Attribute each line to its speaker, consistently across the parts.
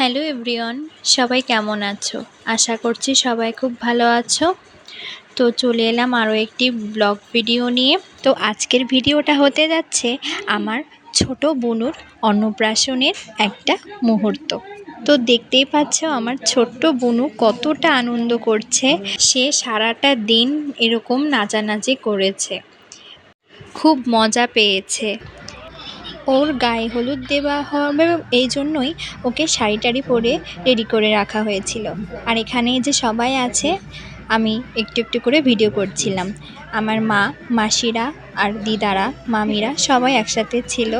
Speaker 1: Hello everyone, সবাই কেমন আছো? আশা করছি সবাই খুব ভালো আছো। তো চলে এলাম আরও একটি ব্লগ ভিডিও নিয়ে। তো আজকের ভিডিওটা হতে যাচ্ছে আমার ছোট বোনুর অন্নপ্রাশনের একটা মুহূর্ত। তো দেখতেই পাচ্ছ আমার ছোট্ট বোনু কতটা আনন্দ করছে। সে সারাটা দিন এরকম নাচানাচি করেছে, খুব মজা পেয়েছে। ওর গায়ে হলুদ দেওয়া হবে এই জন্যই ওকে শাড়ি টাড়ি পরে রেডি করে রাখা হয়েছিল। আর এখানে যে সবাই আছে আমি একটু একটু করে ভিডিও করছিলাম। আমার মা, মাসিরা আর দিদারা, মামিরা সবাই একসাথে ছিল।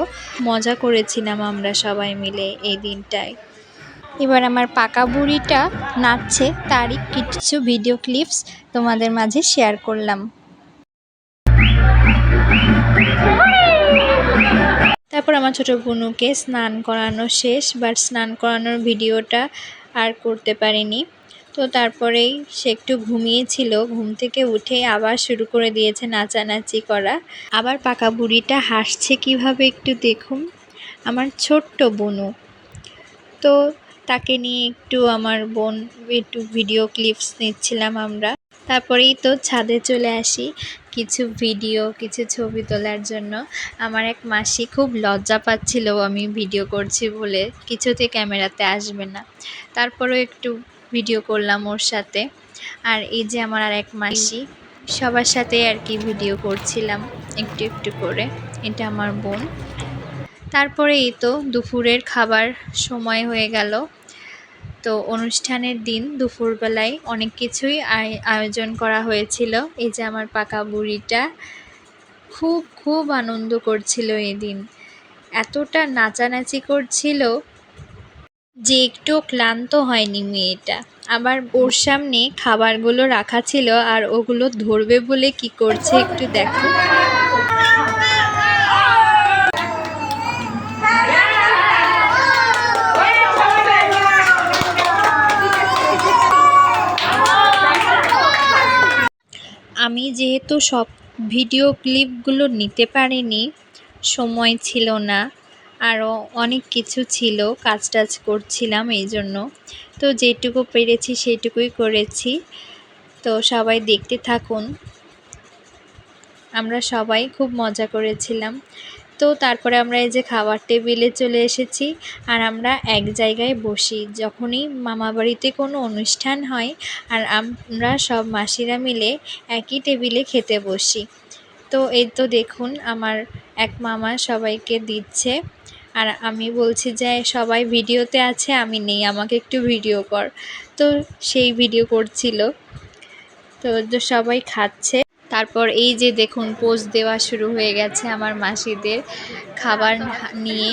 Speaker 1: মজা করেছিলাম আমরা সবাই মিলে এই দিনটায়। এবার আমার পাকা বুড়িটা নাচছে, তারই কিছু ভিডিও ক্লিপস তোমাদের মাঝে শেয়ার করলাম। তারপর আমার ছোটো বোনুকে স্নান করানো শেষ, বাট স্নান করানোর ভিডিওটা আর করতে পারিনি। তো তারপরেই সে একটু ঘুমিয়েছিল, ঘুম থেকে উঠে আবার শুরু করে দিয়েছে নাচানাচি করা। আবার পাকা বুড়িটা হাসছে কিভাবে একটু দেখুন, আমার ছোট্ট বোনু। তো তাকে নিয়ে একটু আমার বোন একটু ভিডিও ক্লিপস নিচ্ছিলাম আমরা। তারপরেই তো ছাদে চলে আসি কিছু ভিডিও, কিছু ছবি তোলার জন্য। আমার এক মাসি খুব লজ্জা পাচ্ছিল আমি ভিডিও করছি বলে, কিছুতে ক্যামেরাতে আসবে না। তারপরেও একটু ভিডিও করলাম ওর সাথে। আর এই যে আমার আর এক মাসি, সবার সাথে আর কি ভিডিও করছিলাম একটু একটু করে। এটা আমার বোন। তারপরে এই তো দুপুরের খাবার সময় হয়ে গেল। তো অনুষ্ঠানের দিন দুপুরবেলায় অনেক কিছুই আয়োজন করা হয়েছিল। এই যে আমার পাকা বুড়িটা খুব খুব আনন্দ করছিল এই দিন, এতটা নাচানাচি করছিল যে একটু ক্লান্ত হয়নি মেয়েটা। আবার ওর সামনে খাবারগুলো রাখা ছিল আর ওগুলো ধরবে বলে কি করছে একটু দেখো। আমি যেহেতু সব ভিডিও ক্লিপগুলো নিতে পারিনি, সময় ছিল না, আরও অনেক কিছু ছিল, কাজ টাজ করছিলাম এই জন্য। তো যেটুকু পেরেছি সেটুকুই করেছি। তো সবাই দেখতে থাকুন, আমরা সবাই খুব মজা করেছিলাম। তো তারপরে আমরা এই যে খাবার টেবিলে চলে এসেছি। আর আমরা এক জায়গায় বসি যখনই মামাবাড়িতে কোনো অনুষ্ঠান হয়, আর আমরা সব মাসিরা মিলে একই টেবিলে খেতে বসি। তো এই তো দেখুন আমার এক মামা সবাইকে দিচ্ছে, আর আমি বলছি যে সবাই ভিডিওতে আছে, আমি নেই, আমাকে একটু ভিডিও কর। তো সেই ভিডিও করছিল। তো সবাই খাচ্ছে। তারপর এই যে দেখুন পোজ দেওয়া শুরু হয়ে গেছে, আমার মাসিদের খাবার নিয়ে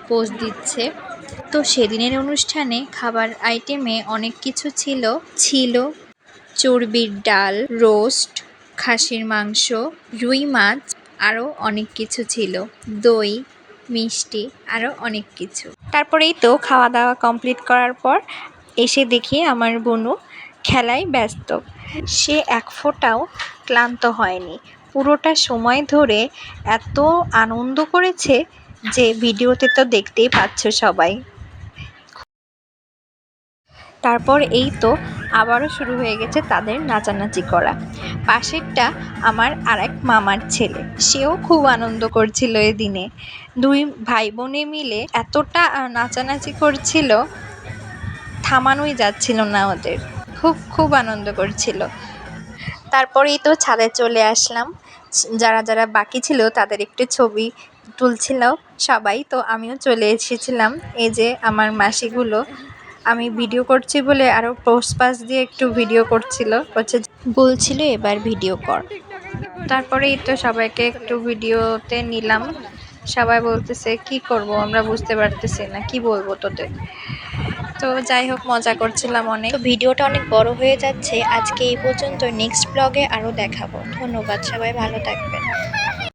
Speaker 1: পোজ দিচ্ছে। তো সেদিনের অনুষ্ঠানে খাবার আইটেমে অনেক কিছু ছিল চর্বির ডাল, রোস্ট, খাসির মাংস, রুই মাছ, আরও অনেক কিছু ছিল, দই, মিষ্টি, আরও অনেক কিছু। তারপরেই তো খাওয়া দাওয়া কমপ্লিট করার পর এসে দেখি আমার বোনু খেলায় ব্যস্ত। সে এক ফোঁটাও ক্লান্ত হয়নি, পুরোটা সময় ধরে এত আনন্দ করেছে যে ভিডিওতে তো দেখতেই পাচ্ছ সবাই। তারপর এই তো আবারও শুরু হয়ে গেছে তাদের নাচানাচি করা। পাশেরটা আমার আরেক মামার ছেলে, সেও খুব আনন্দ করছিল এই দিনে। দুই ভাই বোনে মিলে এতটা নাচানাচি করছিল, থামানোই যাচ্ছিল না ওদের, খুব খুব আনন্দ করছিল। তারপরেই তো ছাদে চলে আসলাম, যারা যারা বাকি ছিল তাদের একটু ছবি তুলছিল সবাই। তো আমিও চলে এসেছিলাম। এই যে আমার মাসিগুলো আমি ভিডিও করছি বলে আরও পোস্ট পাস দিয়ে একটু ভিডিও বলছিল এবার ভিডিও কর। তারপরেই তো সবাইকে একটু ভিডিওতে নিলাম। সবাই বলতেছে কি করব, আমরা বুঝতে পারতেছি না কি বলবো তোদের। তো যাই হোক, মজা করছিলাম অনেক। তো ভিডিওটা অনেক বড় হয়ে যাচ্ছে আজকে এই পর্যন্ত, নেক্সট ব্লগে আরও দেখাবো। ধন্যবাদ, সবাই ভালো থাকবেন।